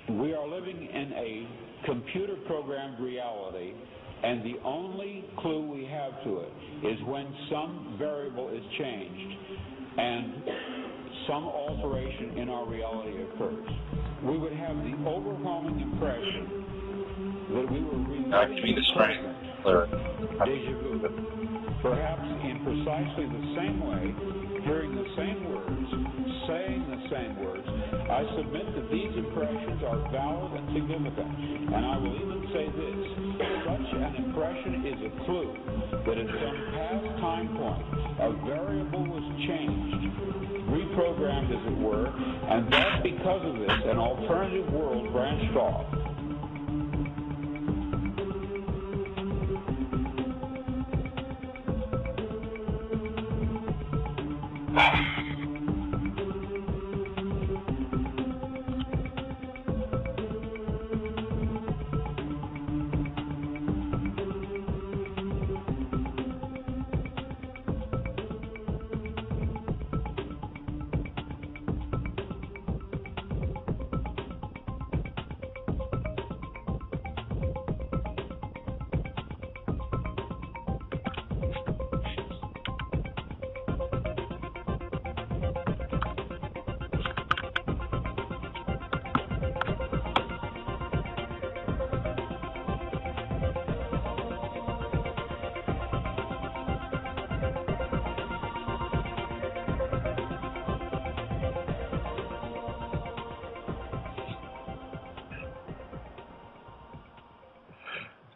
We are living in a computer-programmed reality, and the only clue we have to it is when some variable is changed and some alteration in our reality occurs. We would have the overwhelming impression that we were reliving the present, déjà vu, perhaps in precisely the same way, hearing the same words, saying the same words. I submit that these impressions are valid and significant, and I will even say this: such an impression is a clue that at some past time point a variable was changed, reprogrammed as it were, and that because of this an alternative world branched off.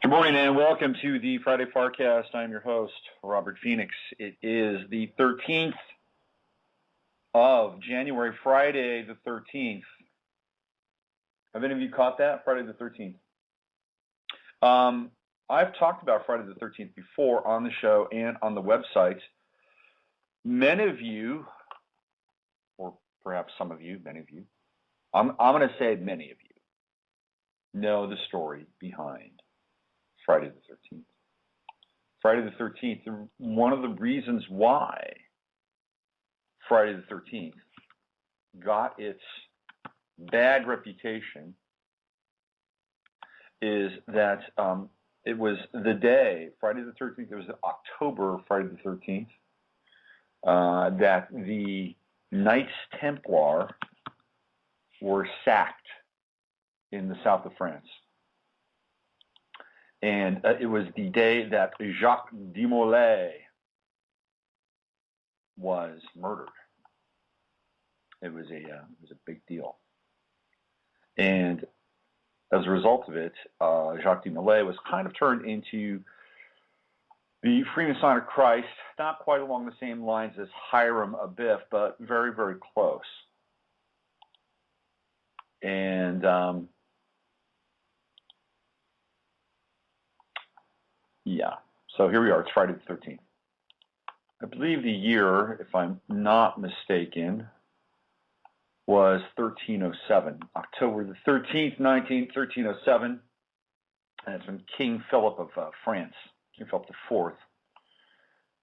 Good morning and welcome to the Friday FARcast. I'm your host, Robert Phoenix. It is the 13th of January, Friday the 13th. Have any of you caught that? Friday the 13th. I've talked about Friday the 13th before on the show and on the website. Many of you, or perhaps some of you, many of you, I'm going to say many of you, know the story behind Friday the 13th. Friday the 13th, one of the reasons why Friday the 13th got its bad reputation is that it was the day, Friday the 13th, it was October, Friday the 13th, that the Knights Templar were sacked in the south of France. And it was the day that Jacques de Molay was murdered. It was a big deal. And as a result of it, Jacques de Molay was kind of turned into the Freemasonic Christ, not quite along the same lines as Hiram Abiff, but very, very close. And yeah, so here we are. It's Friday the 13th. I believe the year, if I'm not mistaken, was 1307. October the 13th, 1307. And it's when King Philip of France, King Philip IV,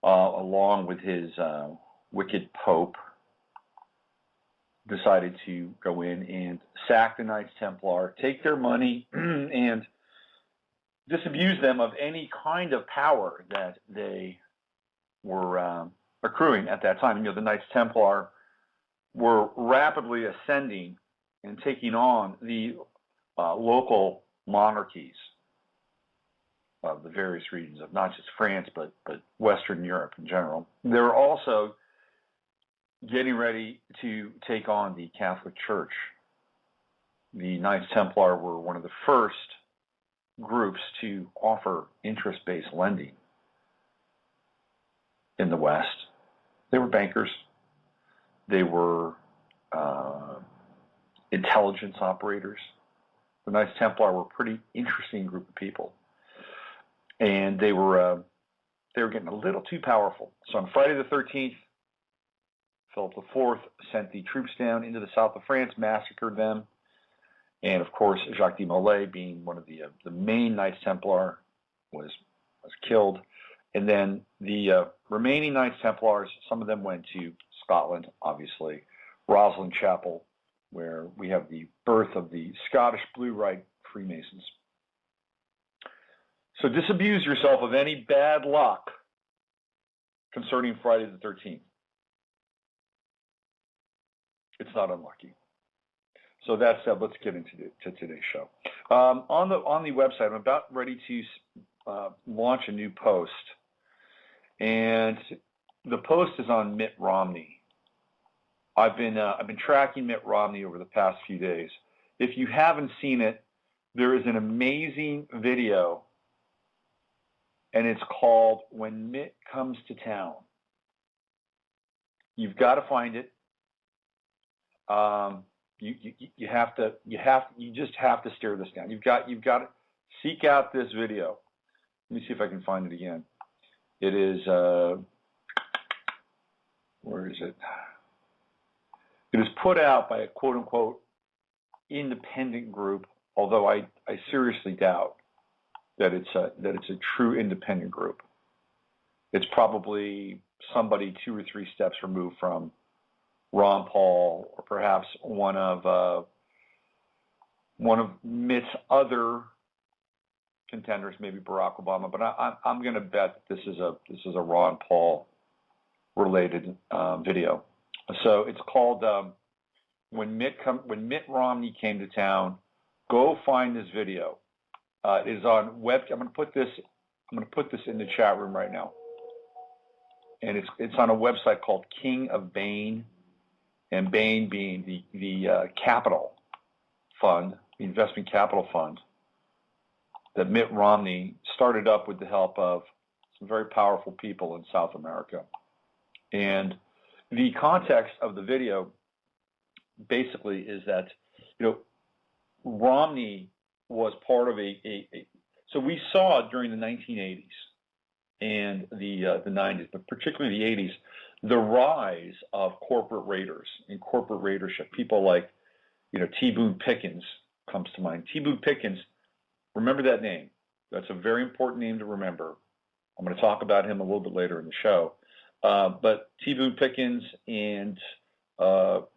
along with his wicked Pope, decided to go in and sack the Knights Templar, take their money, and disabuse them of any kind of power that they were accruing at that time. You know, the Knights Templar were rapidly ascending and taking on the local monarchies of the various regions of not just France, but Western Europe in general. They were also getting ready to take on the Catholic Church. The Knights Templar were one of the first groups to offer interest-based lending in the West. They were bankers. They were intelligence operators. The Knights Templar were a pretty interesting group of people, and they were getting a little too powerful. So on Friday the 13th, Philip IV sent the troops down into the south of France, massacred them. And of course, Jacques de Molay, being one of the main Knights Templar, was killed. And then the remaining Knights Templars, some of them went to Scotland, obviously, Rosslyn Chapel, where we have the birth of the Scottish Blue Rite Freemasons. So disabuse yourself of any bad luck concerning Friday the 13th. It's not unlucky. So that said, let's get into today's show. On the website, I'm about ready to launch a new post, and the post is on Mitt Romney. I've been tracking Mitt Romney over the past few days. If you haven't seen it, there is an amazing video, and it's called "When Mitt Comes to Town." You've got to find it. You just have to stare this down. You've got to seek out this video. Let me see if I can find it again. It is where is it? It is put out by a quote unquote independent group, although I seriously doubt that it's a true independent group. It's probably somebody 2 or 3 steps removed from Ron Paul, or perhaps one of Mitt's other contenders, maybe Barack Obama. But I'm going to bet that this is a Ron Paul related video. So it's called "When Mitt Romney Came to Town." Go find this video. It is on web. I'm going to put this in the chat room right now, and it's on a website called King of Bain. And Bain being the capital fund, the investment capital fund that Mitt Romney started up with the help of some very powerful people in South America. And the context of the video basically is that, Romney was part of so we saw during the 1980s and the 90s, but particularly the 80s, the rise of corporate raiders and corporate raidership. People like, T. Boone Pickens comes to mind. T. Boone Pickens, remember that name. That's a very important name to remember. I'm going to talk about him a little bit later in the show. But T. Boone Pickens and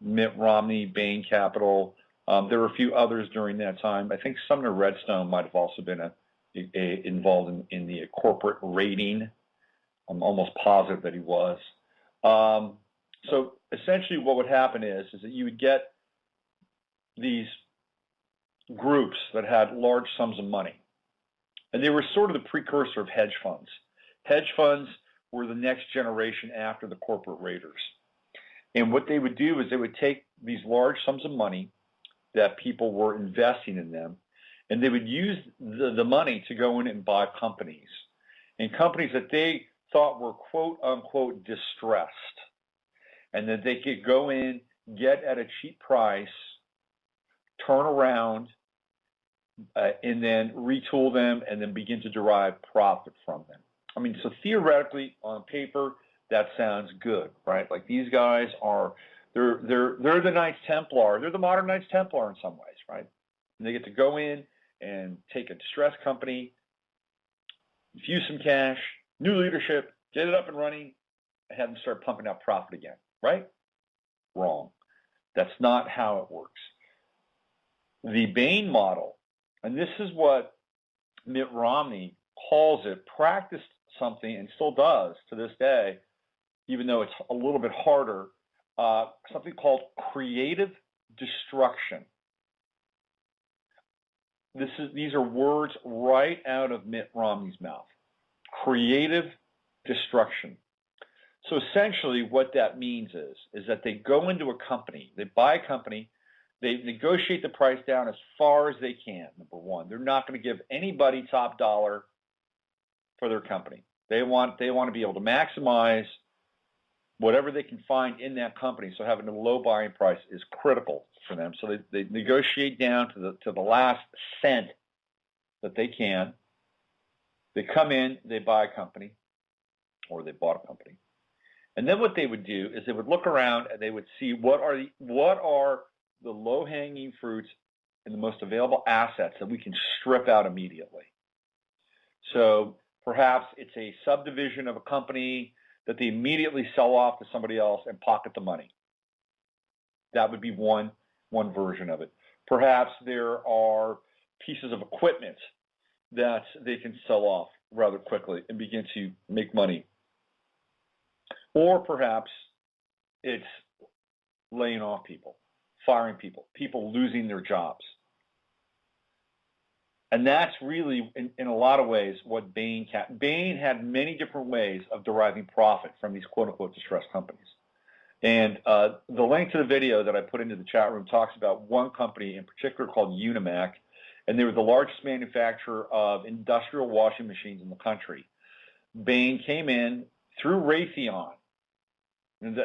Mitt Romney, Bain Capital, there were a few others during that time. I think Sumner Redstone might have also been involved in the corporate raiding. I'm almost positive that he was. So essentially what would happen is that you would get these groups that had large sums of money, and they were sort of the precursor of hedge funds. Hedge funds were the next generation after the corporate raiders. And what they would do is they would take these large sums of money that people were investing in them, and they would use the money to go in and buy companies, and companies that they thought were quote unquote distressed, and that they could go in, get at a cheap price, turn around, and then retool them, and then begin to derive profit from them. I mean, so theoretically, on paper, that sounds good, right? Like these guys they're the Knights Templar. They're the modern Knights Templar in some ways, right? And they get to go in and take a distressed company, infuse some cash, new leadership, get it up and running, and have them start pumping out profit again, right? Wrong. That's not how it works. The Bain model, and this is what Mitt Romney calls it, practiced something and still does to this day, even though it's a little bit harder, something called creative destruction. These are words right out of Mitt Romney's mouth. Creative destruction. So essentially what that means is that they go into a company, they buy a company, they negotiate the price down as far as they can, number one. They're not going to give anybody top dollar for their company. They want to be able to maximize whatever they can find in that company. So having a low buying price is critical for them. So they negotiate down to the last cent that they can. They come in, they buy a company, or they bought a company. And then what they would do is they would look around and they would see what are the low-hanging fruits and the most available assets that we can strip out immediately. So perhaps it's a subdivision of a company that they immediately sell off to somebody else and pocket the money. That would be one. one version of it. Perhaps there are pieces of equipment that they can sell off rather quickly and begin to make money. Or perhaps it's laying off people, firing people, people losing their jobs. And that's really, in a lot of ways, what Bain had many different ways of deriving profit from these quote-unquote distressed companies. And the link to the video that I put into the chat room talks about one company in particular called Unimac, and they were the largest manufacturer of industrial washing machines in the country. Bain came in through Raytheon. And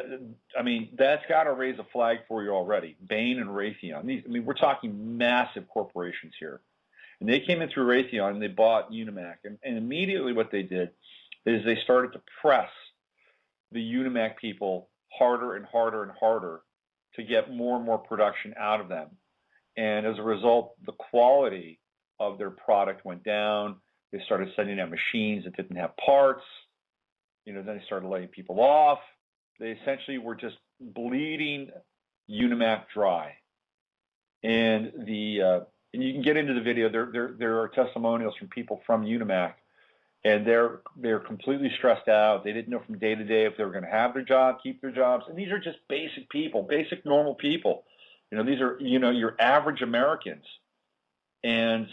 that's got to raise a flag for you already. Bain and Raytheon. We're talking massive corporations here. And they came in through Raytheon and they bought Unimac. And immediately what they did is they started to press the Unimac people harder and harder and harder to get more and more production out of them. And as a result, the quality of their product went down. They started sending out machines that didn't have parts. Then they started laying people off. They essentially were just bleeding Unimac dry. And and you can get into the video. There are testimonials from people from Unimac, and they're completely stressed out. They didn't know from day to day if they were going to have their job, keep their jobs. And these are just basic people, basic normal people. These are your average Americans. And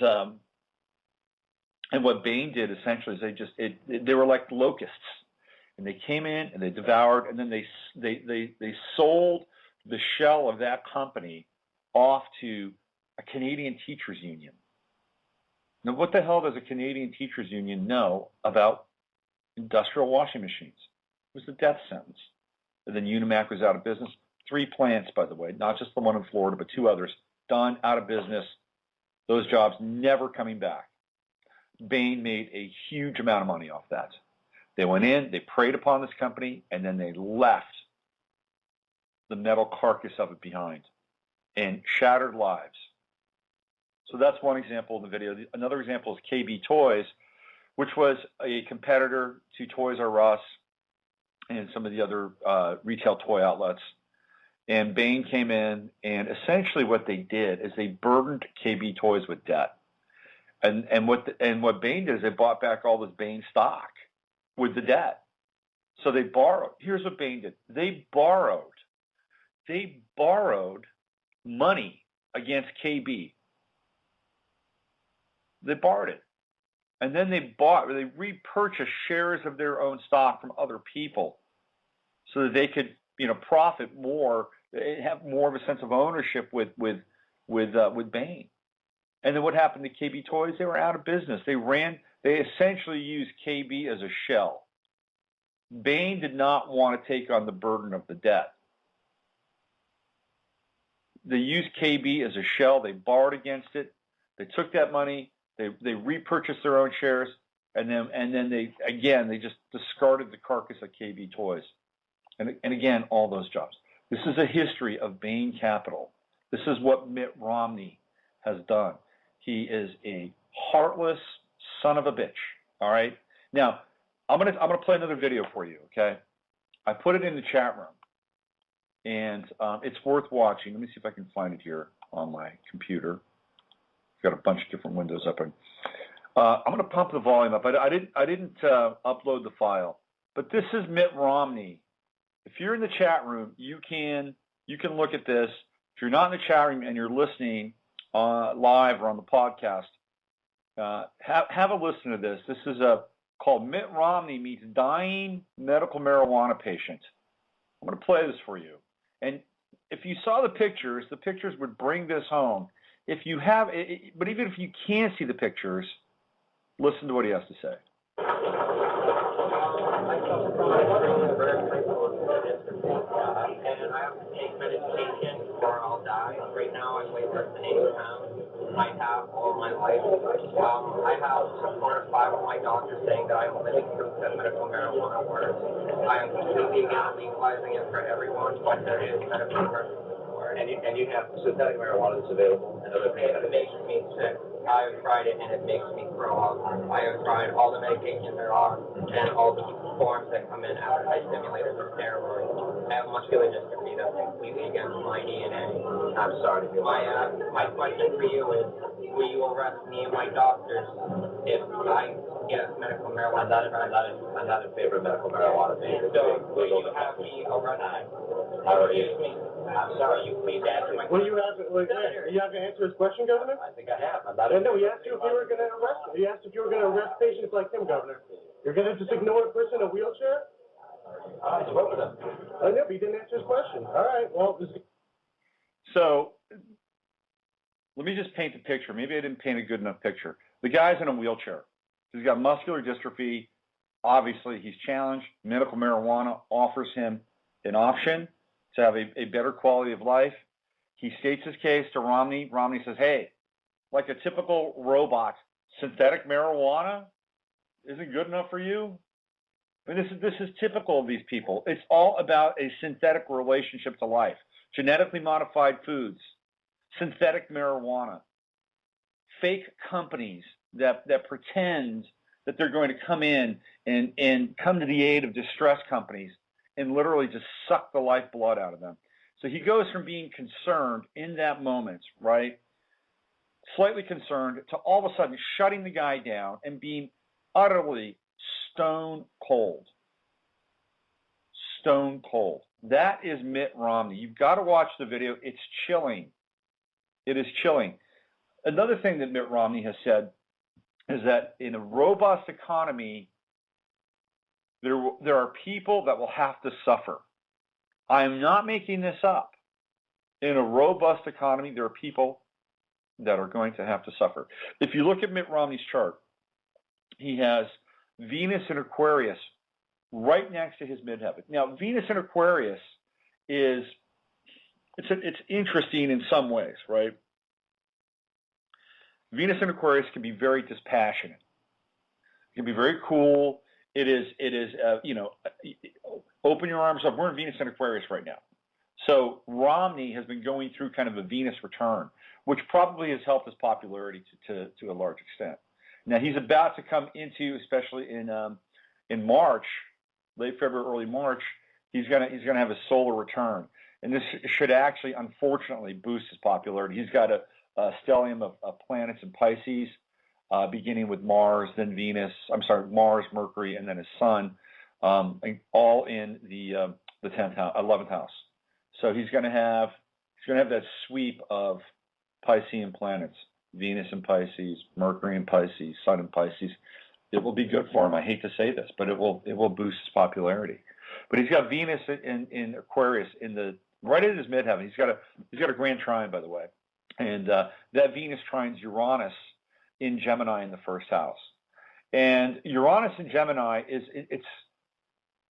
what Bain did essentially is they were like locusts, and they came in and they devoured, and then they sold the shell of that company off to a Canadian teachers union. Now, what the hell does a Canadian teachers union know about industrial washing machines? It was a death sentence. And then Unimac was out of business. 3 plants, by the way, not just the one in Florida, but 2 others, done, out of business. Those jobs never coming back. Bain made a huge amount of money off that. They went in, they preyed upon this company, and then they left the metal carcass of it behind and shattered lives. So that's one example in the video. Another example is KB Toys, which was a competitor to Toys R Us and some of the other retail toy outlets. And Bain came in, and essentially what they did is they burdened KB Toys with debt. And what Bain did is they bought back all this Bain stock with the debt. So they borrowed. Here's what Bain did. They borrowed money against KB. They borrowed it. And then they repurchased shares of their own stock from other people so that they could, profit more, have more of a sense of ownership with Bain. And then what happened to KB Toys? They were out of business. They essentially used KB as a shell. Bain did not want to take on the burden of the debt. They used KB as a shell. They borrowed against it. They took that money. They repurchased their own shares, and then they just discarded the carcass of KB Toys. And again, all those jobs. This is a history of Bain Capital. This is what Mitt Romney has done. He is a heartless son of a bitch. All right. Now, I'm gonna play another video for you. Okay. I put it in the chat room, and it's worth watching. Let me see if I can find it here on my computer. I've got a bunch of different windows open. I'm gonna pump the volume up. I didn't upload the file, but this is Mitt Romney. If you're in the chat room, you can look at this. If you're not in the chat room and you're listening live or on the podcast, have a listen to this. This is called Mitt Romney Meets Dying Medical Marijuana Patient. I'm going to play this for you. And if you saw the pictures would bring this home. But even if you can't see the pictures, listen to what he has to say. And I have to take medication or I'll die. Right now I'm weighing less than 80 pounds. I have all my life. I have 4 or 5 of my doctors saying that I only need proof that medical marijuana works. I am completely against legalizing it for everyone, but there is medical purposes for it. And you have synthetic marijuana that's available and other things. It makes me sick. I've tried it and it makes me throw up. I have tried all the medications there are and all the forms that come in appetite stimulators and steroids. I have muscular dystrophy that's completely against my DNA. I'm sorry. My question for you is, will you arrest me and my doctors if I get medical marijuana? I'm not in favor of medical marijuana. So will you have me arrested? Excuse me. I'm sorry. You please answer my question. You have to answer his question, Governor? I think I have. No, he asked you if you were going to arrest him. He asked if you were going to arrest patients like him, Governor. You're going to just ignore a person in a wheelchair? I spoke with him. I know, but he didn't answer his question. All right, well. So let me just paint the picture. Maybe I didn't paint a good enough picture. The guy's in a wheelchair. He's got muscular dystrophy. Obviously, he's challenged. Medical marijuana offers him an option to have a better quality of life. He states his case to Romney. Romney says, hey, like a typical robot, synthetic marijuana isn't good enough for you? I mean, this is typical of these people. It's all about a synthetic relationship to life. Genetically modified foods, synthetic marijuana, fake companies that pretend that they're going to come in and come to the aid of distressed companies and literally just suck the lifeblood out of them. So he goes from being concerned in that moment, right, slightly concerned, to all of a sudden shutting the guy down and being utterly stone cold. Stone cold. That is Mitt Romney. You've got to watch the video. It's chilling. It is chilling. Another thing that Mitt Romney has said is that in a robust economy, there are people that will have to suffer. I am not making this up. In a robust economy, there are people that are going to have to suffer. If you look at Mitt Romney's chart, he has Venus and Aquarius right next to his midheaven. Now, Venus and Aquarius it's interesting in some ways, right? Venus and Aquarius can be very dispassionate. It can be very cool. It is open your arms up. We're in Venus and Aquarius right now. So Romney has been going through kind of a Venus return, which probably has helped his popularity to a large extent. Now he's about to come into, especially in March, late February, early March, he's gonna have a solar return, and this should actually, unfortunately, boost his popularity. He's got a stellium of planets in Pisces, beginning with Mars, then Venus. I'm sorry, Mars, Mercury, and then his Sun, all in the 10th house, 11th house. So he's going to have that sweep of Piscean planets, Venus in Pisces, Mercury in Pisces, Sun in Pisces. It will be good for him. I hate to say this, but it will boost his popularity. But he's got Venus in Aquarius right in his midheaven. He's got a grand trine, by the way, and that Venus trines Uranus in Gemini in the first house. And Uranus in Gemini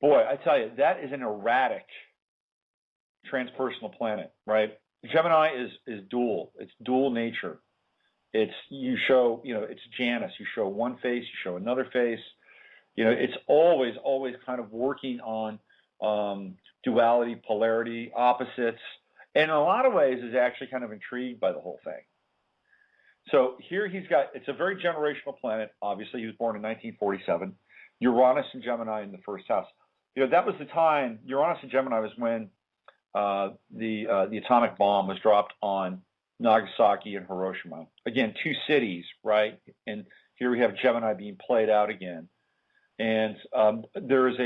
boy, I tell you, that is an erratic transpersonal planet, right? Gemini is dual. It's dual nature. It's Janus. You show one face, you show another face. It's always kind of working on duality, polarity, opposites, and in a lot of ways is actually kind of intrigued by the whole thing. So here it's a very generational planet. Obviously, he was born in 1947. Uranus and Gemini in the first house. That was the time. Uranus and Gemini was when the atomic bomb was dropped on Nagasaki and Hiroshima. Again, two cities, right? And here we have Gemini being played out again. And there is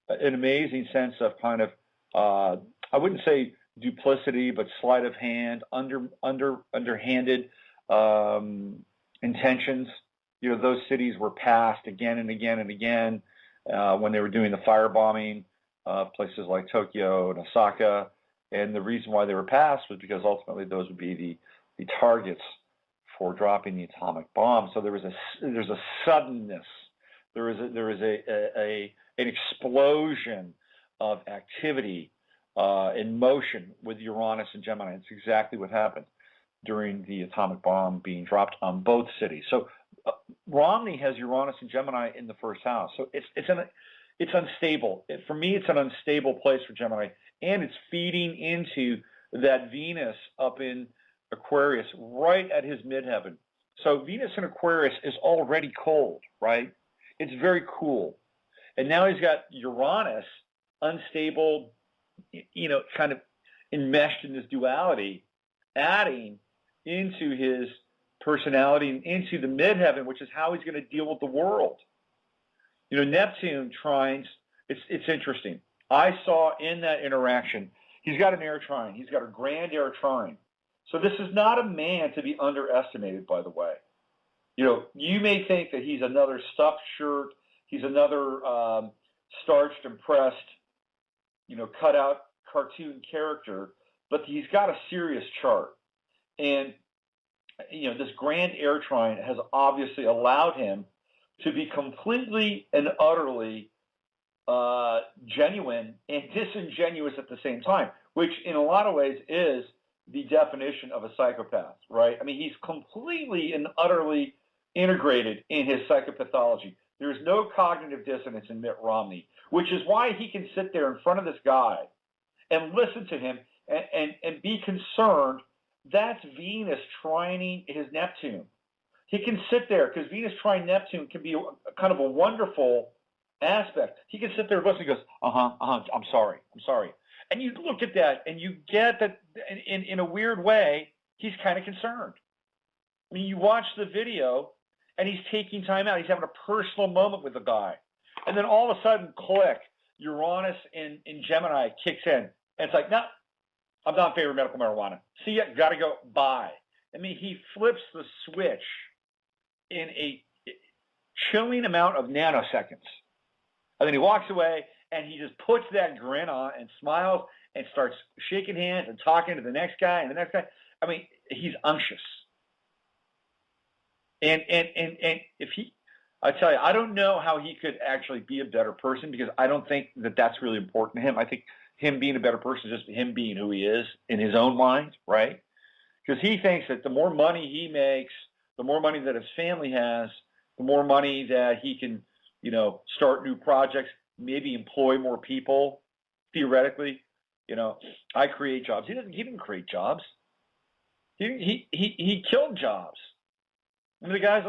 an amazing sense of kind of, I wouldn't say duplicity, but sleight of hand, underhanded intentions. Those cities were passed again and again and again when they were doing the firebombing of places like Tokyo and Osaka. And the reason why they were passed was because ultimately those would be the targets for dropping the atomic bomb. So there's a suddenness. There is an explosion of activity in motion with Uranus and Gemini. It's exactly what happened during the atomic bomb being dropped on both cities. So Romney has Uranus and Gemini in the first house. So it's unstable. For me, it's an unstable place for Gemini, and it's feeding into that Venus up in Aquarius, right at his midheaven. So Venus in Aquarius is already cold, right? It's very cool. And now he's got Uranus, unstable, kind of enmeshed in this duality, adding into his personality and into the midheaven, which is how he's going to deal with the world. Neptune trines, it's interesting. I saw in that interaction, he's got an air trine. He's got a grand air trine. So this is not a man to be underestimated, by the way. You may think that he's another stuffed shirt, he's another starched and pressed, cut out cartoon character, but he's got a serious chart. And, this grand air trine has obviously allowed him to be completely and utterly genuine and disingenuous at the same time, which in a lot of ways is the definition of a psychopath, right? I mean, he's completely and utterly integrated in his psychopathology. There's no cognitive dissonance in Mitt Romney, which is why he can sit there in front of this guy and listen to him and be concerned. That's Venus trining his Neptune. He can sit there because Venus trine Neptune can be kind of a wonderful aspect. He can sit there and listen and goes, I'm sorry. And you look at that and you get that in a weird way, he's kind of concerned. I mean, you watch the video and he's taking time out. He's having a personal moment with the guy. And then all of a sudden, click, Uranus in Gemini kicks in. And it's like, no, I'm not in favor of medical marijuana. See ya, got to go, bye. I mean, he flips the switch in a chilling amount of nanoseconds. And then he walks away and he just puts that grin on and smiles and starts shaking hands and talking to the next guy and the next guy. I mean, he's unctuous. And if I tell you, I don't know how he could actually be a better person, because I don't think that that's really important to him. I think him being a better person is just him being who he is in his own mind, right? Because he thinks that the more money he makes, the more money that his family has, the more money that he can, start new projects, maybe employ more people, theoretically. I create jobs. He didn't create jobs. He killed jobs. And the guys,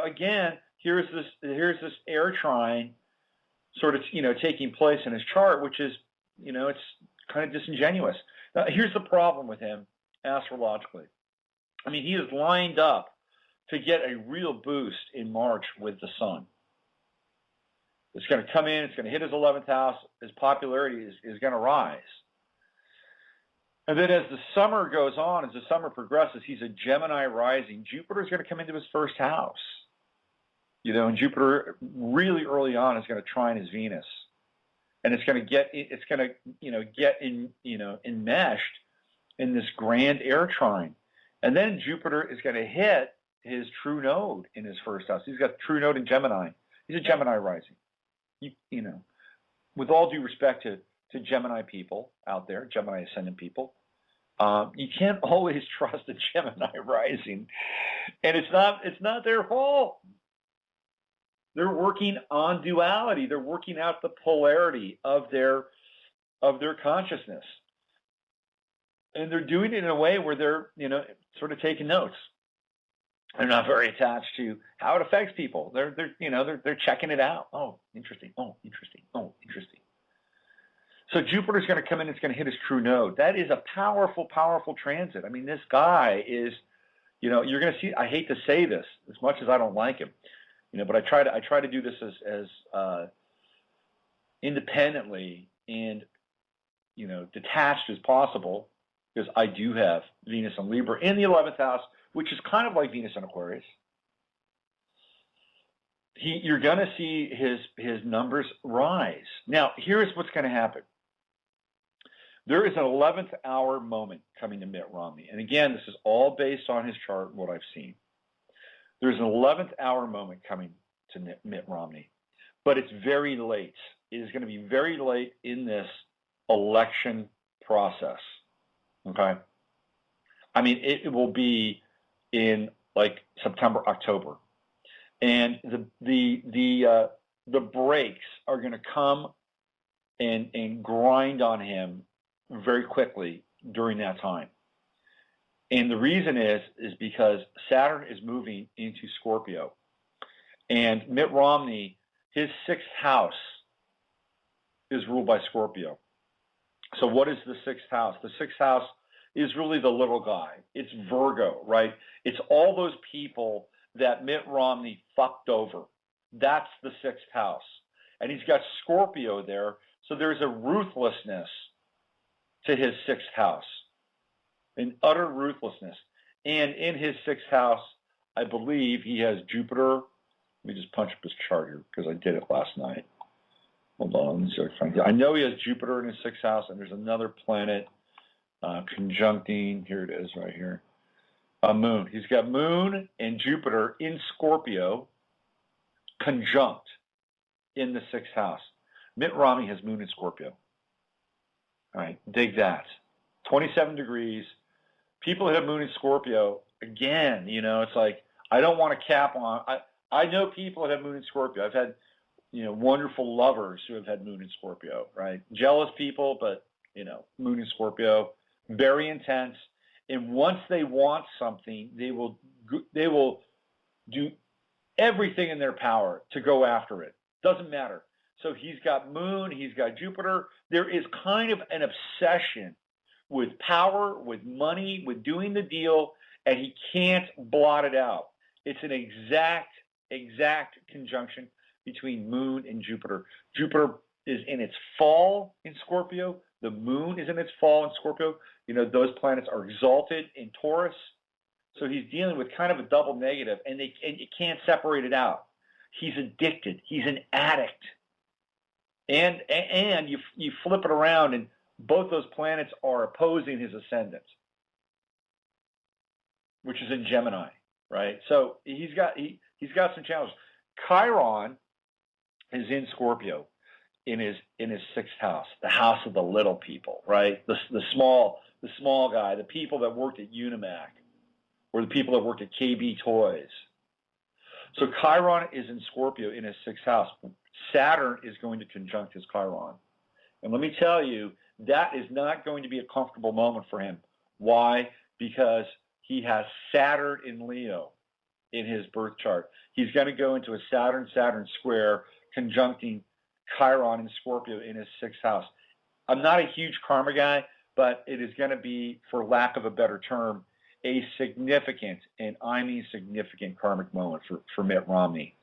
again, here's this air trine sort of, taking place in his chart, which is, it's kind of disingenuous. Now, here's the problem with him astrologically. I mean, he is lined up to get a real boost in March with the sun. It's going to come in, it's going to hit his 11th house, his popularity is going to rise. And then as the summer goes on, as the summer progresses, he's a Gemini rising. Jupiter is going to come into his first house. And Jupiter really early on is going to trine his Venus. And it's going to get enmeshed in this grand air trine. And then Jupiter is going to hit his true node in his first house. He's got true node in Gemini. He's a Gemini rising. With all due respect to Gemini people out there, Gemini ascendant people, you can't always trust a Gemini rising, and it's not their fault. They're working on duality. They're working out the polarity of their consciousness, and they're doing it in a way where they're sort of taking notes. They're not very attached to how it affects people. They're checking it out. Oh, interesting. Oh, interesting. Oh, interesting. So Jupiter's going to come in. It's going to hit his true node. That is a powerful, powerful transit. I mean, this guy is, you're going to see. I hate to say this as much as I don't like him, but I try to do this as independently and detached as possible, because I do have Venus and Libra in the 11th house, which is kind of like Venus in Aquarius. You're going to see his numbers rise. Now, here's what's going to happen. There is an 11th hour moment coming to Mitt Romney. And again, this is all based on his chart, what I've seen. There's an 11th hour moment coming to Mitt Romney. But it's very late. It is going to be very late in this election process. Okay? I mean, it will be in like September, October. And the breaks are going to come and grind on him very quickly during that time. And the reason is because Saturn is moving into Scorpio. And Mitt Romney, his 6th house is ruled by Scorpio. So what is the 6th house? The 6th house is really the little guy. It's Virgo, right? It's all those people that Mitt Romney fucked over. That's the 6th house. And he's got Scorpio there, so there's a ruthlessness to his 6th house, an utter ruthlessness. And in his 6th house, I believe he has Jupiter. Let me just punch up his chart here because I did it last night. Hold on. I know he has Jupiter in his 6th house, and there's another planet conjuncting. Here it is right here. Moon. He's got Moon and Jupiter in Scorpio conjunct in the 6th house. Mitt Romney has Moon in Scorpio. All right, dig that. 27 degrees. People that have Moon in Scorpio, again, it's like, I don't want to cap on. I know people that have Moon in Scorpio. I've had, wonderful lovers who have had Moon in Scorpio, right? Jealous people, but, Moon in Scorpio, very intense. And once they want something, they will do everything in their power to go after it. Doesn't matter. So he's got Moon, he's got Jupiter. There is kind of an obsession with power, with money, with doing the deal, and he can't blot it out. It's an exact conjunction between Moon and Jupiter. Jupiter is in its fall in Scorpio. The Moon is in its fall in Scorpio. Those planets are exalted in Taurus. So he's dealing with kind of a double negative, and you can't separate it out. He's addicted. He's an addict. And you flip it around, and both those planets are opposing his ascendant, which is in Gemini, right? So he's got some challenges. Chiron is in Scorpio in his 6th house, the house of the little people, right? The small guy, the people that worked at Unimac, or the people that worked at KB Toys. So Chiron is in Scorpio in his 6th house. Saturn is going to conjunct his Chiron. And let me tell you, that is not going to be a comfortable moment for him. Why? Because he has Saturn in Leo in his birth chart. He's going to go into a Saturn square conjuncting Chiron in Scorpio in his 6th house. I'm not a huge karma guy, but it is going to be, for lack of a better term, a significant, and I mean significant, karmic moment for Mitt Romney.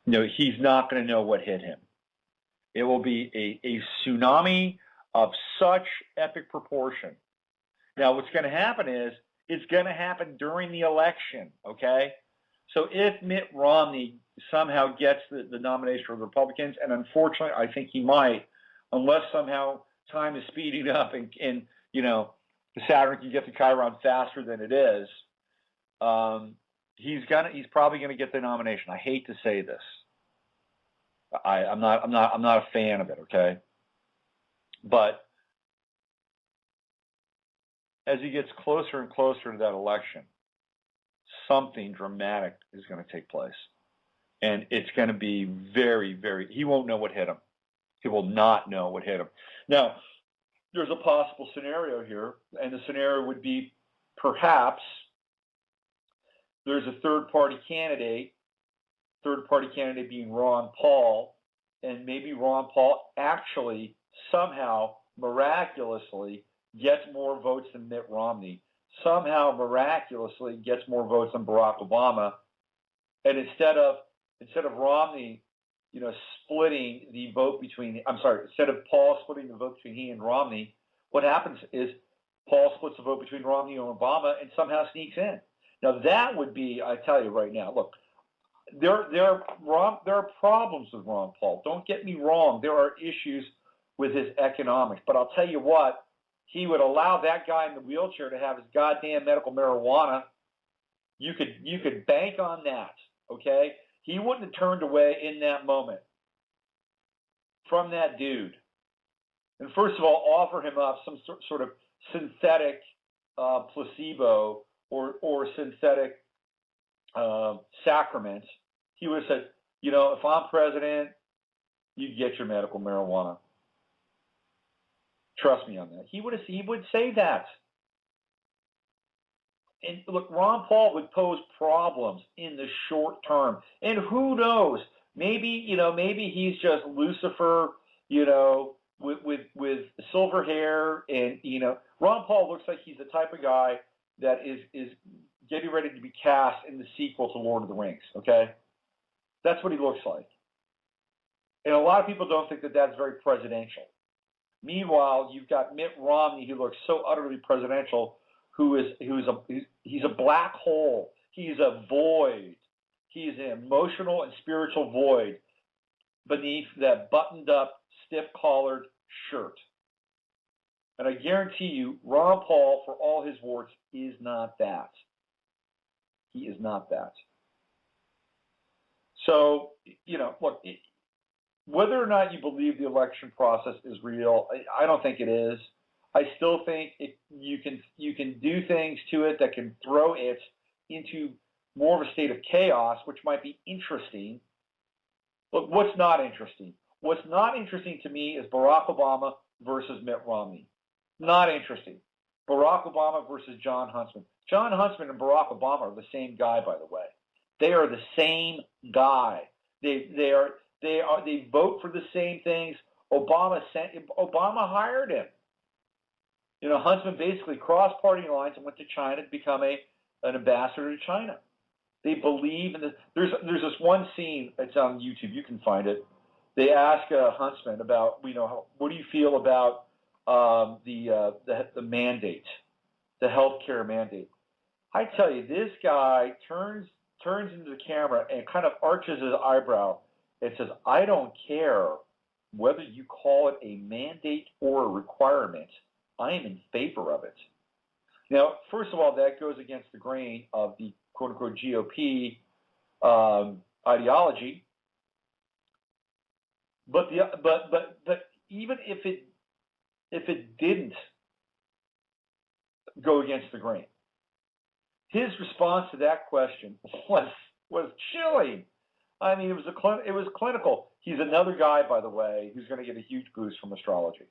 He's not going to know what hit him. It will be a tsunami of such epic proportion. Now, what's going to happen is, it's going to happen during the election, okay? So if Mitt Romney somehow gets the nomination for the Republicans, and unfortunately I think he might, unless somehow time is speeding up and Saturn can get to Chiron faster than it is, he's probably going to get the nomination. I hate to say this. I'm not a fan of it, okay? But as he gets closer and closer to that election, something dramatic is going to take place. And it's going to be very, very, he won't know what hit him. He will not know what hit him. Now, there's a possible scenario here, and the scenario would be perhaps there's a third-party candidate being Ron Paul, and maybe Ron Paul actually somehow miraculously gets more votes than Mitt Romney, somehow miraculously gets more votes than Barack Obama, and instead of Romney, splitting the vote between, instead of Paul splitting the vote between he and Romney, what happens is Paul splits the vote between Romney and Obama and somehow sneaks in. Now that would be, I tell you right now, look, there are problems with Ron Paul. Don't get me wrong. There are issues with his economics, but I'll tell you what, he would allow that guy in the wheelchair to have his goddamn medical marijuana. You could bank on that, okay? He wouldn't have turned away in that moment from that dude. And first of all, offer him up some sort of synthetic placebo or synthetic sacrament. He would have said, if I'm president, you get your medical marijuana. Trust me on that. He would say that. And look, Ron Paul would pose problems in the short term. And who knows? Maybe he's just Lucifer, with silver hair, and Ron Paul looks like he's the type of guy that is getting ready to be cast in the sequel to Lord of the Rings. Okay, that's what he looks like. And a lot of people don't think that that's very presidential. Meanwhile, you've got Mitt Romney, who looks so utterly presidential, he's a black hole. He's a void. He's an emotional and spiritual void beneath that buttoned-up, stiff-collared shirt. And I guarantee you, Ron Paul, for all his warts, is not that. He is not that. So, look, whether or not you believe the election process is real, I don't think it is. I still think you can do things to it that can throw it into more of a state of chaos, which might be interesting. But what's not interesting? What's not interesting to me is Barack Obama versus Mitt Romney. Not interesting. Barack Obama versus John Huntsman. John Huntsman and Barack Obama are the same guy, by the way. They are the same guy. They vote for the same things. Obama hired him. Huntsman basically crossed party lines and went to China to become an ambassador to China. They believe in there's this one scene, it's on YouTube, you can find it. They ask Huntsman about, what do you feel about the mandate, the healthcare mandate? I tell you, this guy turns into the camera and kind of arches his eyebrow and says, I don't care whether you call it a mandate or a requirement. I am in favor of it. Now, first of all, that goes against the grain of the quote-unquote GOP ideology. But even if it didn't go against the grain, his response to that question was chilling. I mean, it was clinical. He's another guy, by the way, who's going to get a huge boost from astrology.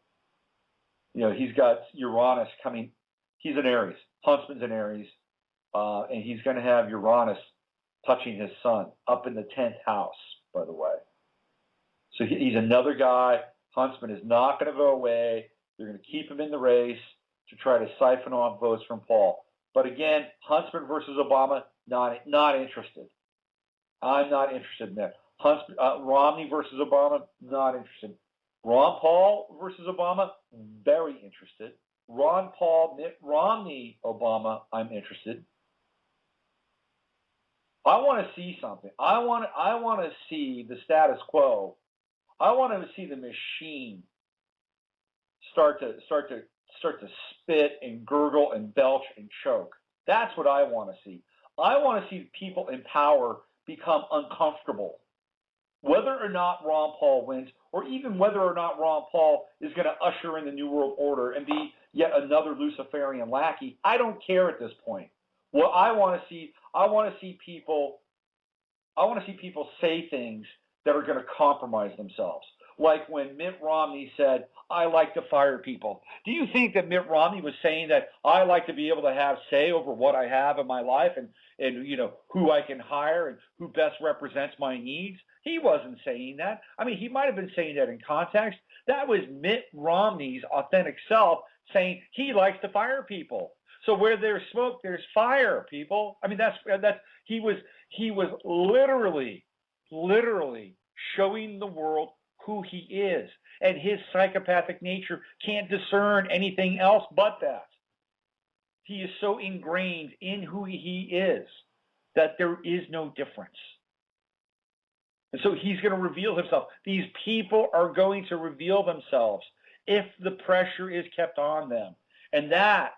He's got Uranus coming. He's an Aries. Huntsman's an Aries. And he's going to have Uranus touching his sun up in the 10th house, by the way. So he's another guy. Huntsman is not going to go away. They're going to keep him in the race to try to siphon off votes from Paul. But again, Huntsman versus Obama, not interested. I'm not interested in that. Romney versus Obama, not interested. Ron Paul versus Obama, very interested. Ron Paul, Mitt Romney, Obama, I'm interested. I want to see something. I want to see the status quo. I want to see the machine start to spit and gurgle and belch and choke. That's what I want to see. I want to see people in power become uncomfortable. Whether or not Ron Paul wins, or even whether or not Ron Paul is going to usher in the New World Order and be yet another Luciferian lackey, I don't care at this point. What I want to see people say things that are going to compromise themselves. Like when Mitt Romney said, I like to fire people. Do you think that Mitt Romney was saying that I like to be able to have say over what I have in my life and who I can hire and who best represents my needs? He wasn't saying that. I mean, he might have been saying that in context. That was Mitt Romney's authentic self saying he likes to fire people. So where there's smoke, there's fire, people. I mean, that's he was literally showing the world who he is, and his psychopathic nature can't discern anything else but that. He is so ingrained in who he is that there is no difference. And so he's going to reveal himself. These people are going to reveal themselves if the pressure is kept on them. And that,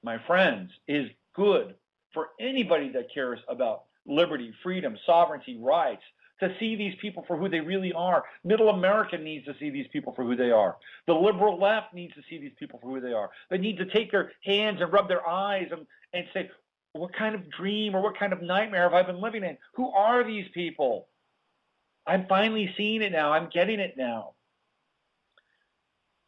my friends, is good for anybody that cares about liberty, freedom, sovereignty, rights, to see these people for who they really are. Middle America needs to see these people for who they are. The liberal left needs to see these people for who they are. They need to take their hands and rub their eyes and say, what kind of dream or what kind of nightmare have I been living in? Who are these people? I'm finally seeing it now. I'm getting it now.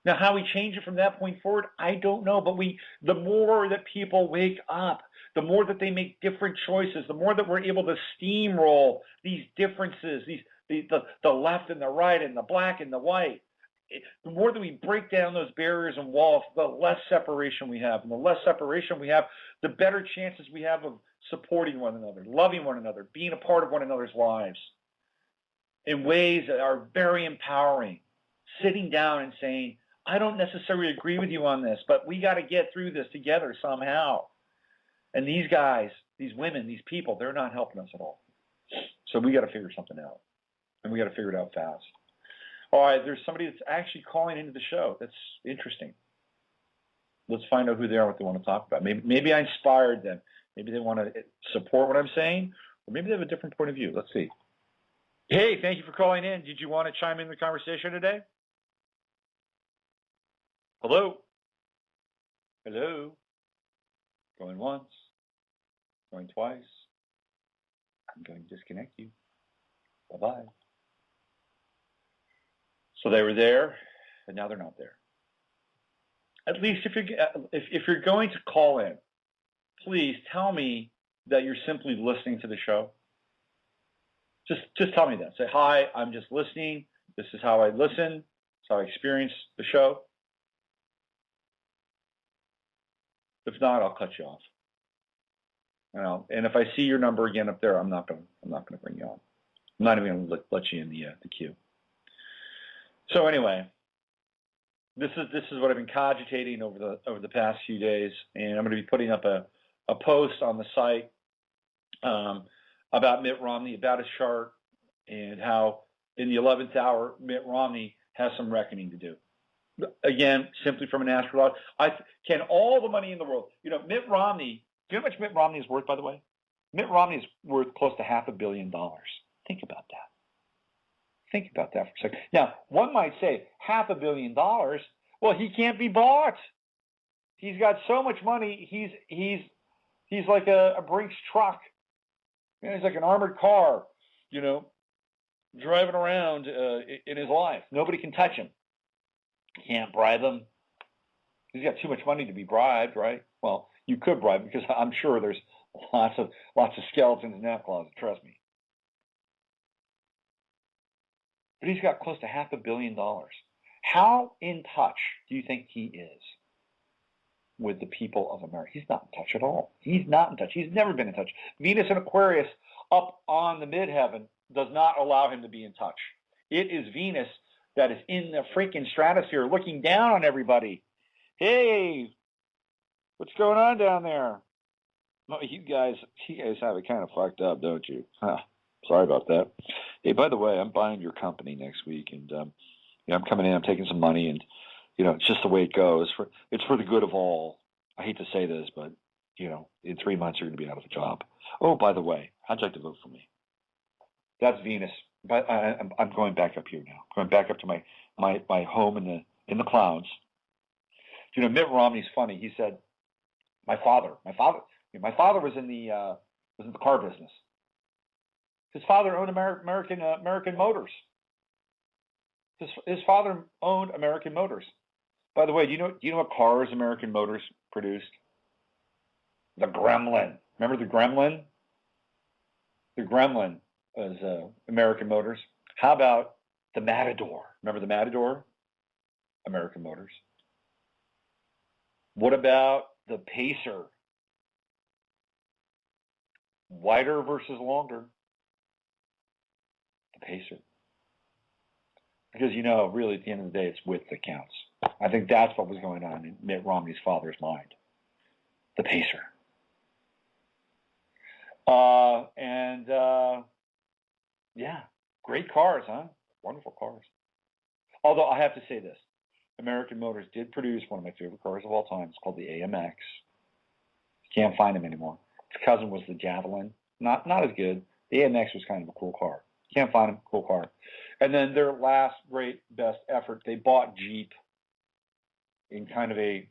Now, how we change it from that point forward, I don't know. But the more that people wake up, the more that they make different choices, the more that we're able to steamroll these differences, the left and the right and the black and the white, the more that we break down those barriers and walls, the less separation we have. And the less separation we have, the better chances we have of supporting one another, loving one another, being a part of one another's lives in ways that are very empowering. Sitting down and saying, I don't necessarily agree with you on this, but we got to get through this together somehow. And these guys, these women, these people, they're not helping us at all. So we got to figure something out. And we got to figure it out fast. All right, there's somebody that's actually calling into the show. That's interesting. Let's find out who they are, what they want to talk about. Maybe I inspired them. Maybe they want to support what I'm saying, or maybe they have a different point of view. Let's see. Hey, thank you for calling in. Did you want to chime in the conversation today? Hello? Hello? Going once. Going twice. I'm going to disconnect you. Bye-bye. So they were there, and now they're not there. At least if you're going to call in, please tell me that you're simply listening to the show. Just tell me that. Say, hi, I'm just listening. This is how I listen. This is how I experience the show. If not, I'll cut you off. And if I see your number again up there, I'm not going to bring you on. I'm not even going to let you in the queue. So anyway, this is what I've been cogitating over the past few days, and I'm going to be putting up a post on the site about Mitt Romney, about his chart, and how in the 11th hour Mitt Romney has some reckoning to do. Again, simply from an astrological, can all the money in the world, Mitt Romney, do you know how much Mitt Romney is worth, by the way? Mitt Romney is worth close to $500 million. Think about that. Think about that for a second. Now, one might say $500 million. Well, he can't be bought. He's got so much money. He's like a Brinks truck. He's like an armored car, driving around in his life. Nobody can touch him. Can't bribe him. He's got too much money to be bribed, right? Well, you could bribe him because I'm sure there's lots of skeletons in that closet. Trust me. But he's got close to $500 million. How in touch do you think he is with the people of America? He's not in touch at all. He's not in touch. He's never been in touch. Venus and Aquarius up on the midheaven does not allow him to be in touch. It is Venus that is in the freaking stratosphere looking down on everybody. Hey, what's going on down there? No, you guys have it kind of fucked up, don't you? Sorry about that. Hey, by the way, I'm buying your company next week, and I'm coming in. I'm taking some money, and it's just the way it goes. It's for the good of all. I hate to say this, but in 3 months you're going to be out of a job. Oh, by the way, how'd you like to vote for me? That's Venus. But I'm going back up here now. Going back up to my home in the clouds. Mitt Romney's funny. He said, my father was in the car business. His father owned American Motors. His father owned American Motors. By the way, do you know what cars American Motors produced? The Gremlin. Remember the Gremlin? The Gremlin was American Motors. How about the Matador? Remember the Matador? American Motors. What about the Pacer? Wider versus longer. The Pacer. Because, really at the end of the day, it's width that counts. I think that's what was going on in Mitt Romney's father's mind. The Pacer. Yeah, great cars, huh? Wonderful cars. Although I have to say this, American Motors did produce one of my favorite cars of all time. It's called the AMX. Can't find them anymore. Its cousin was the Javelin. Not as good. The AMX was kind of a cool car. Can't find them. Cool car. And then their last great best effort, they bought Jeep in kind of a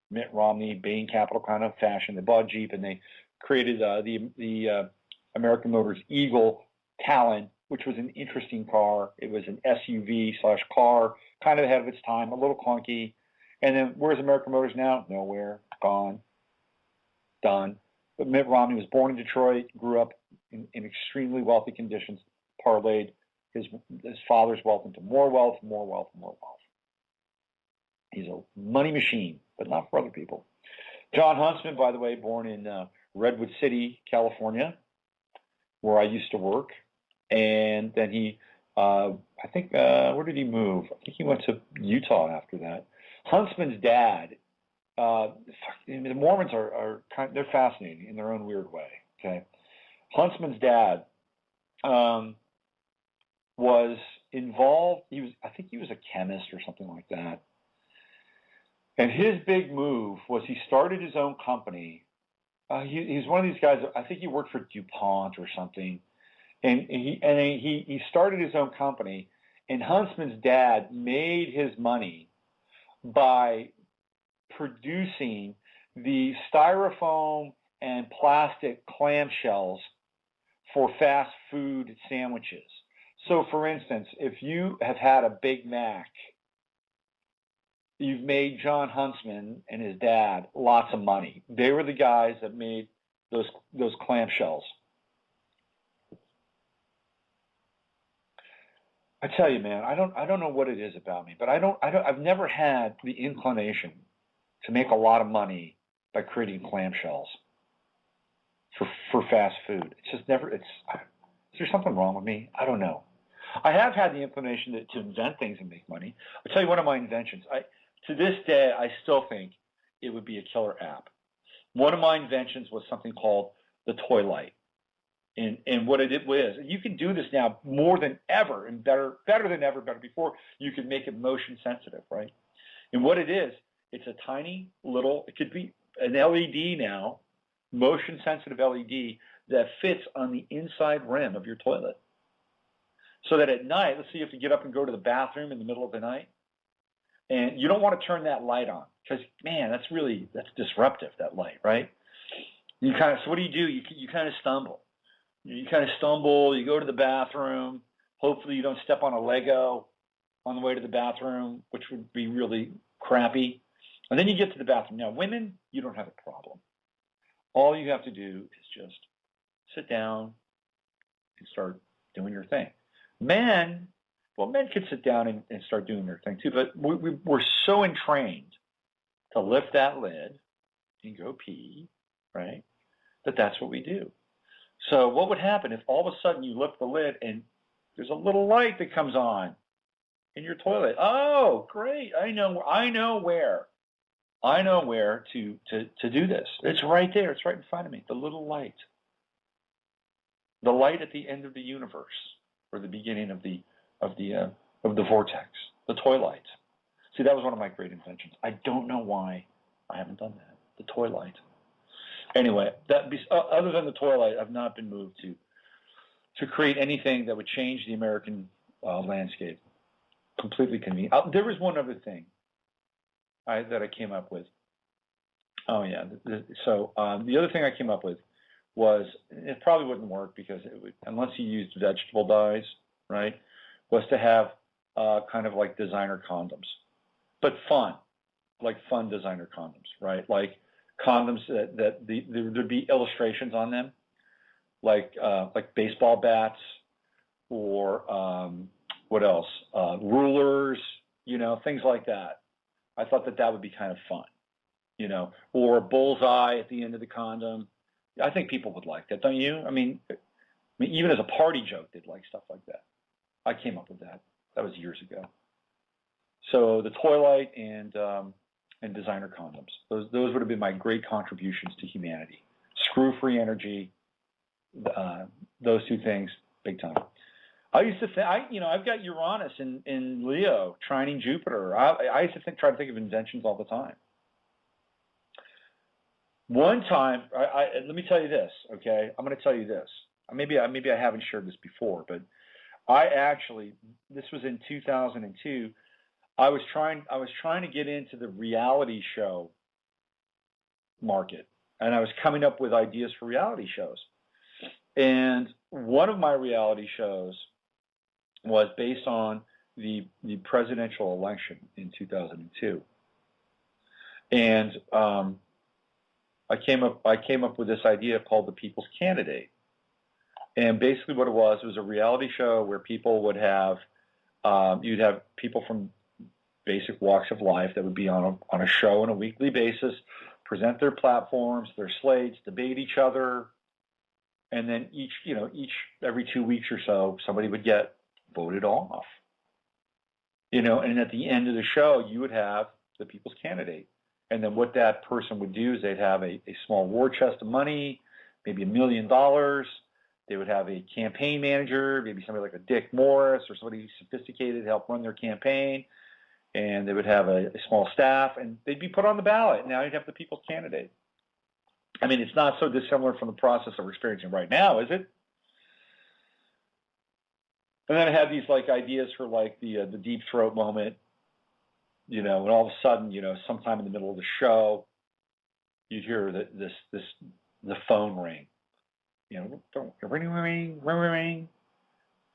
Mitt Romney, Bain Capital kind of fashion. They bought Jeep and they created the American Motors Eagle Talon, which was an interesting car. It was an SUV/car kind of ahead of its time, a little clunky. And then where's American Motors now? Nowhere, gone, done. But Mitt Romney was born in Detroit, grew up in extremely wealthy conditions, parlayed his father's wealth into more wealth, more wealth, more wealth. He's a money machine, but not for other people. John Huntsman, by the way, born in Redwood City, California, where I used to work. And then he, I think, where did he move? I think he went to Utah after that. Huntsman's dad, the Mormons are they're fascinating in their own weird way, okay? Huntsman's dad was involved, I think he was a chemist or something like that. And his big move was he started his own company. He's one of these guys, I think he worked for DuPont or something. And he started his own company. And Huntsman's dad made his money by producing the styrofoam and plastic clamshells for fast food sandwiches. So, for instance, if you have had a Big Mac, you've made John Huntsman and his dad lots of money. They were the guys that made those clamshells. I tell you, man, I don't know what it is about me, but I've never had the inclination to make a lot of money by creating clamshells for fast food. It's just never. Is there something wrong with me? I don't know. I have had the inclination to invent things and make money. I'll tell you one of my inventions. To this day, I still think it would be a killer app. One of my inventions was something called the toy light. And what it was, you can do this now more than ever and better than ever. Before, you could make it motion sensitive, right? And what it is, it's a tiny little, it could be an LED now, motion sensitive LED that fits on the inside rim of your toilet. So that at night, let's say you have to get up and go to the bathroom in the middle of the night, and you don't want to turn that light on because, man, that's disruptive, that light, right? So what do? You kind of stumble. You go to the bathroom. Hopefully you don't step on a Lego on the way to the bathroom, which would be really crappy. And then you get to the bathroom. Now, women, you don't have a problem. All you have to do is just sit down and start doing your thing. Men can sit down and start doing their thing too, but we're so entrained to lift that lid and go pee, right, that's what we do. So what would happen if all of a sudden you lift the lid and there's a little light that comes on in your toilet? Oh, great. I know where to do this. It's right there. It's right in front of me. The little light. The light at the end of the universe, or the beginning of the vortex. The toy light. See, that was one of my great inventions. I don't know why I haven't done that. The toy light. Anyway, other than the toy light, I've not been moved to create anything that would change the American landscape. Completely convenient. There was one other thing that I came up with. Oh yeah. So the other thing I came up with was, it probably wouldn't work because it would, unless you used vegetable dyes, right? Was to have kind of like designer condoms, but fun designer condoms, right? Like condoms that there'd be illustrations on them, like baseball bats, or what else? Rulers, things like that. I thought that would be kind of fun, or a bullseye at the end of the condom. I think people would like that, don't you? I mean, even as a party joke, they'd like stuff like that. I came up with that. That was years ago. So the toy light and designer condoms. Those would have been my great contributions to humanity. Screw-free energy. Those two things, big time. I used to think, I've got Uranus in Leo, trining Jupiter. I used to try to think of inventions all the time. One time, let me tell you this, okay? I'm going to tell you this. Maybe I haven't shared this before, but this was in 2002. I was trying to get into the reality show market, and I was coming up with ideas for reality shows. And one of my reality shows was based on the presidential election in 2002, and I came up with this idea called the People's Candidate, and basically what it was a reality show where people would have you'd have people from basic walks of life that would be on a show on a weekly basis, present their platforms, their slates, debate each other, and then every 2 weeks or so somebody would get voted off. And at the end of the show, you would have the People's Candidate. And then what that person would do is they'd have a small war chest of money, maybe $1 million. They would have a campaign manager, maybe somebody like a Dick Morris or somebody sophisticated to help run their campaign. And they would have a small staff, and they'd be put on the ballot. Now you'd have the People's Candidate. I mean, it's not so dissimilar from the process that we're experiencing right now, is it? And then I had these ideas for the deep throat moment, and all of a sudden, sometime in the middle of the show, you'd hear the phone ring, ring, ring, ring,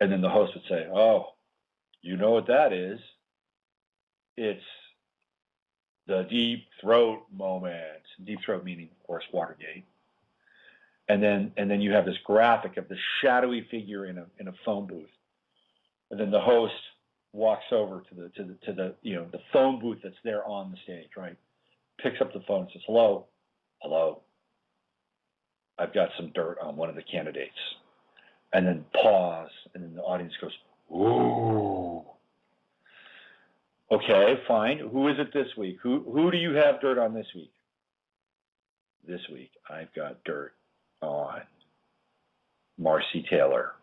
and then the host would say, "Oh, you know what that is? It's the deep throat moment." Deep throat meaning, of course, Watergate. And then you have this graphic of this shadowy figure in a phone booth. And then the host walks over to the phone booth that's there on the stage, right? Picks up the phone and says, "Hello, I've got some dirt on one of the candidates." And then pause, and then the audience goes, "Ooh. Okay, fine. Who is it this week? Who do you have dirt on this week?" "This week, I've got dirt on Marcy Taylor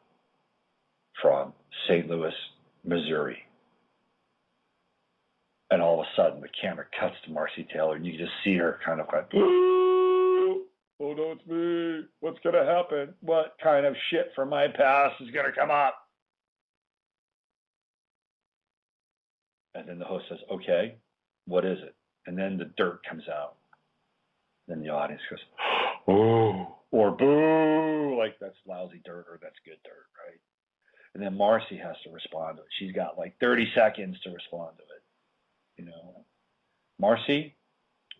from St. Louis, Missouri." And all of a sudden, the camera cuts to Marcy Taylor, and you just see her kind of like, "Oh no, it's me. What's going to happen? What kind of shit from my past is going to come up?" And then the host says, "Okay, what is it?" And then the dirt comes out. Then the audience goes, "Oh," or "Boo," like that's lousy dirt or that's good dirt, right? And then Marcy has to respond to it. She's got 30 seconds to respond to it. "Marcy,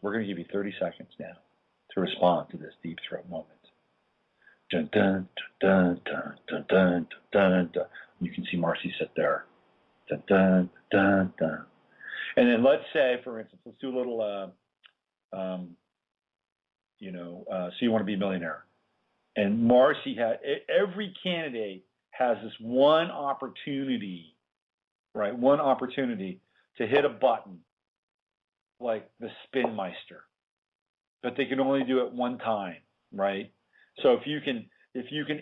we're going to give you 30 seconds now to respond to this deep throat moment." Dun, dun, dun, dun, dun, dun, dun, dun. You can see Marcy sit there. Dun, dun, dun, dun. And then let's say, for instance, let's do a little, So You Want to Be a Millionaire. And Marcy every candidate has this one opportunity, right? One opportunity to hit a button like the Spin Meister. But they can only do it one time, right? So if you can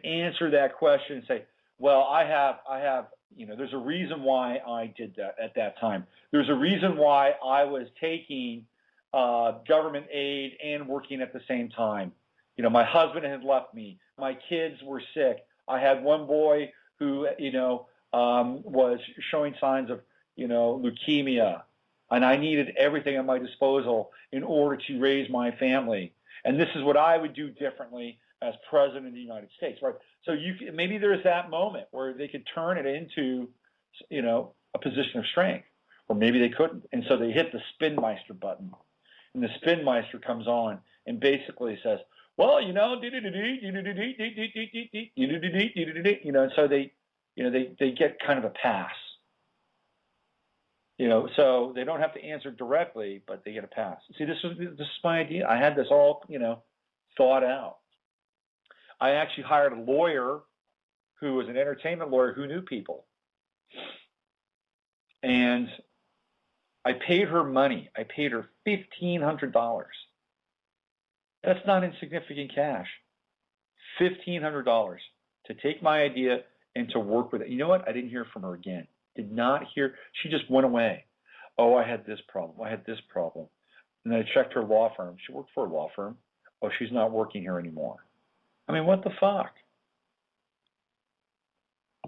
answer that question and say, "Well, I have, there's a reason why I did that at that time. There's a reason why I was taking government aid and working at the same time. My husband had left me. My kids were sick. I had one boy who, was showing signs of, leukemia, and I needed everything at my disposal in order to raise my family. And this is what I would do differently as president of the United States," right? So maybe there's that moment where they could turn it into, a position of strength, or maybe they couldn't. And so they hit the Spin Meister button, and the Spin Meister comes on and basically says, "Well, and so they get kind of a pass. So they don't have to answer directly, but they get a pass. See, this is my idea. I had this all, thought out. I actually hired a lawyer who was an entertainment lawyer who knew people. And I paid her money. I paid her $1,500. That's not insignificant cash. $1,500 to take my idea and to work with it. You know what? I didn't hear from her again. Did not hear. She just went away. "Oh, I had this problem. I had this problem." And then I checked her law firm. She worked for a law firm. "Oh, she's not working here anymore." I mean, what the fuck?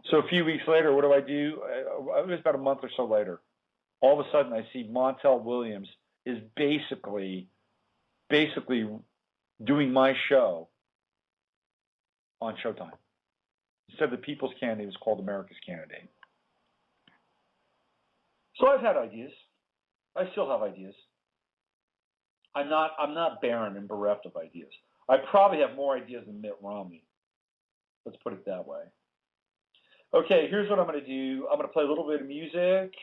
So a few weeks later, what do? It was about a month or so later. All of a sudden, I see Montel Williams is basically doing my show on Showtime. Instead of the People's Candidate, it was called America's Candidate. So I've had ideas. I still have ideas. I'm not barren and bereft of ideas. I probably have more ideas than Mitt Romney. Let's put it that way. Okay, here's what I'm going to do. I'm going to play a little bit of music,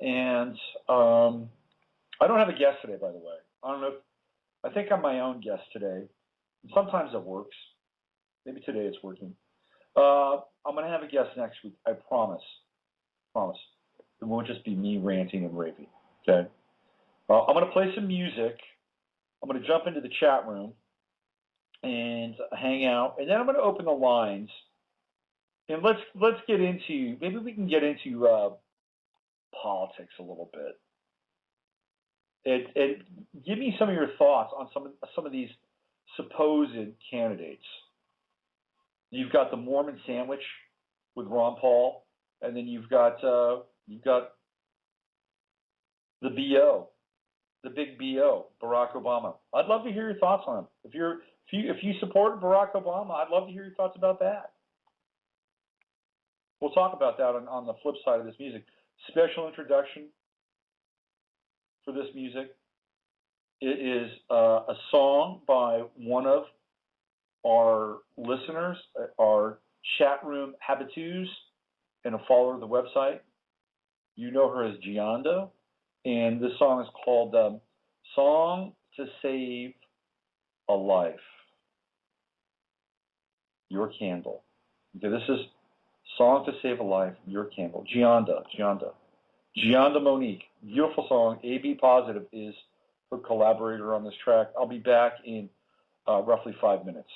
and I don't have a guest today, by the way. I think I'm my own guest today. Sometimes it works. Maybe today it's working. I'm going to have a guest next week. I promise. It won't just be me ranting and raving. Okay. I'm going to play some music. I'm going to jump into the chat room and hang out, and then I'm going to open the lines. And let's get into, maybe we can get into politics a little bit. And give me some of your thoughts on some of these supposed candidates. You've got the Mormon sandwich with Ron Paul, and then you've got the BO, the big BO, Barack Obama. I'd love to hear your thoughts on him. If you support Barack Obama, I'd love to hear your thoughts about that. We'll talk about that on the flip side of this music. Special introduction for this music. It is a song by one of our listeners, our chat room habitues, and a follower of the website. You know her as Gionda, and this song is called Song to Save a Life. Your Candle. Okay, this is Song to Save a Life, Your Candle. Gionda Monique. Beautiful song. AB Positive is her collaborator on this track. I'll be back in roughly 5 minutes.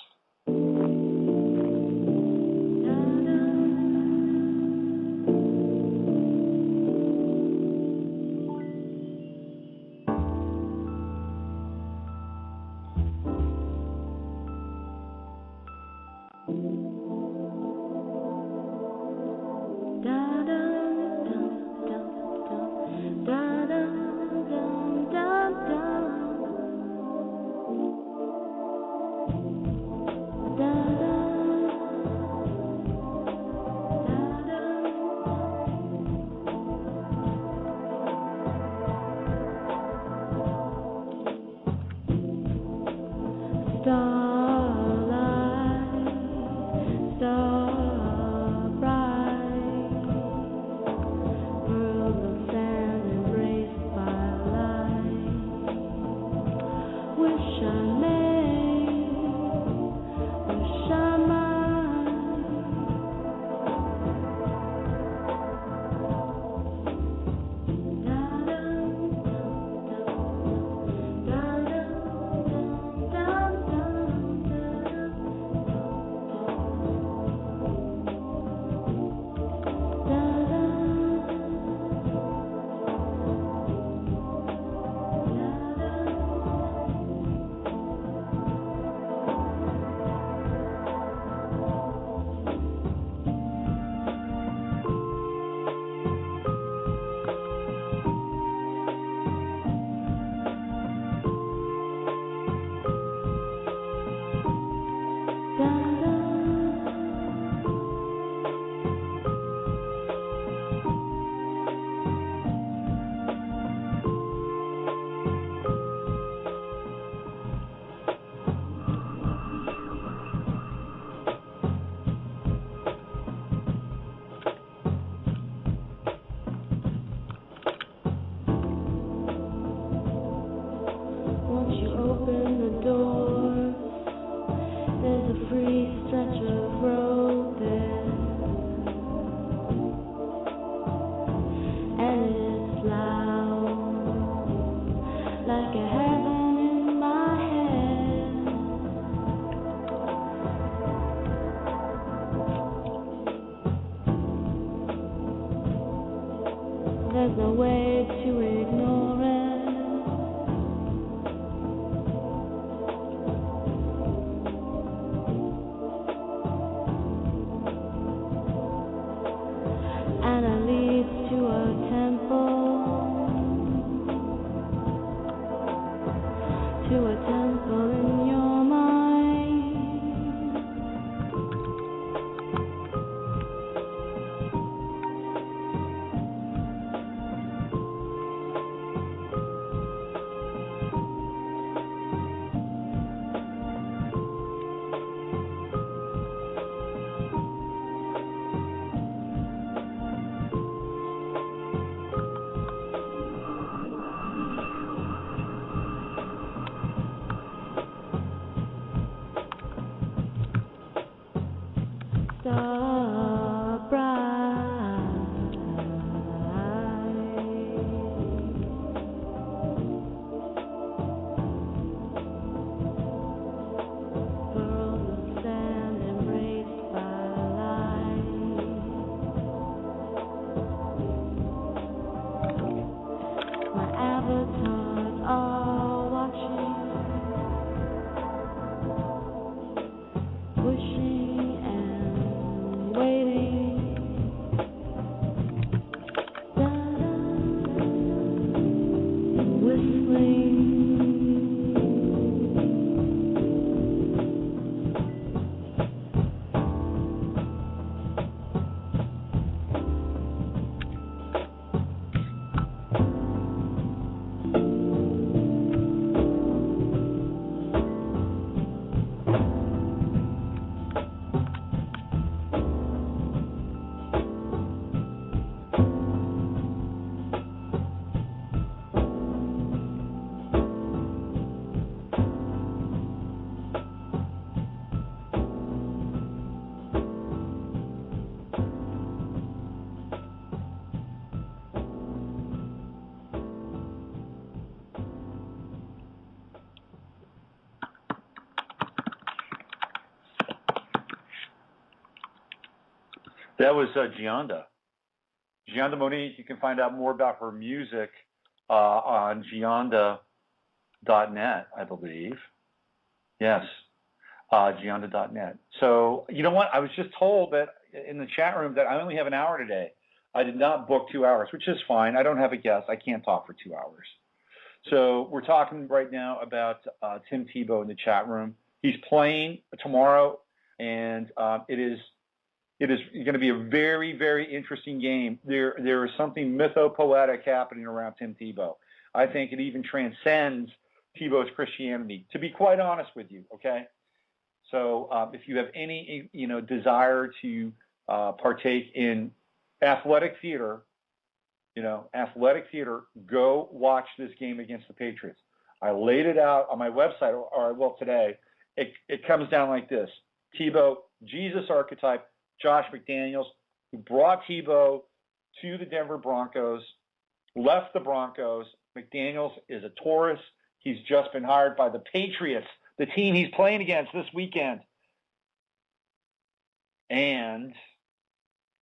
There's no way to ignore it. And it leads to a temple in your mind. star bright. Furrows of sand embraced by light. My avatars are watching, wishing and waiting. Whistling. That was Gianda. Gianda Monique. You can find out more about her music on Gianda.net, I believe. Yes, Gianda.net. So, you know what? I was just told that in the chat room that I only have an hour today. I did not book 2 hours, which is fine. I don't have a guest. I can't talk for 2 hours. So we're talking right now about Tim Tebow in the chat room. He's playing tomorrow, and it is going to be a very, very interesting game. There is something mythopoetic happening around Tim Tebow. I think it even transcends Tebow's Christianity, to be quite honest with you, okay? So if you have any, desire to partake in athletic theater, go watch this game against the Patriots. I laid it out on my website, today. It comes down like this. Tebow, Jesus archetype, Josh McDaniels, who brought Tebow to the Denver Broncos, left the Broncos. McDaniels is a tourist. He's just been hired by the Patriots, the team he's playing against this weekend. And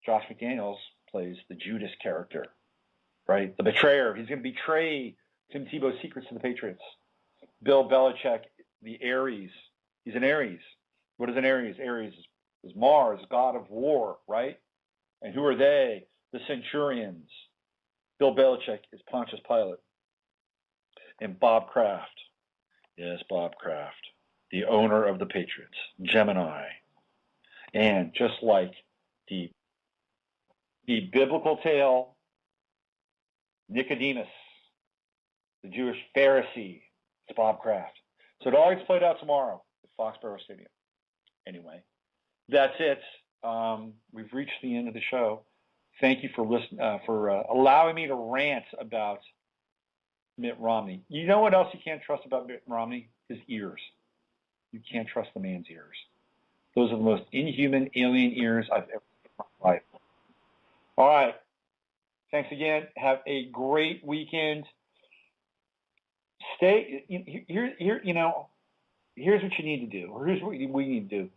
Josh McDaniels plays the Judas character, right? The betrayer. He's going to betray Tim Tebow's secrets to the Patriots. Bill Belichick, the Aries. He's an Aries. What is an Aries? Aries is Mars, god of war, right? And who are they? The Centurions. Bill Belichick is Pontius Pilate. And Bob Kraft. Yes, Bob Kraft, the owner of the Patriots, Gemini. And just like the biblical tale, Nicodemus, the Jewish Pharisee, it's Bob Kraft. So it all gets played out tomorrow at Foxborough Stadium. Anyway, that's it. We've reached the end of the show. Thank you for allowing me to rant about Mitt Romney. You know what else you can't trust about Mitt Romney? His ears. You can't trust the man's ears. Those are the most inhuman, alien ears I've ever seen in my life. All right. Thanks again. Have a great weekend. Stay here. Here's what you need to do. Here's what we need to do.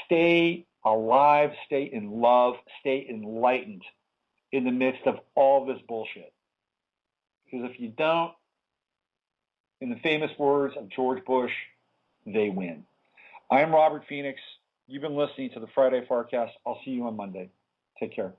Stay alive. Stay in love. Stay enlightened in the midst of all this bullshit. Because if you don't, in the famous words of George Bush, they win. I'm Robert Phoenix. You've been listening to the Friday FARcast. I'll see you on Monday. Take care.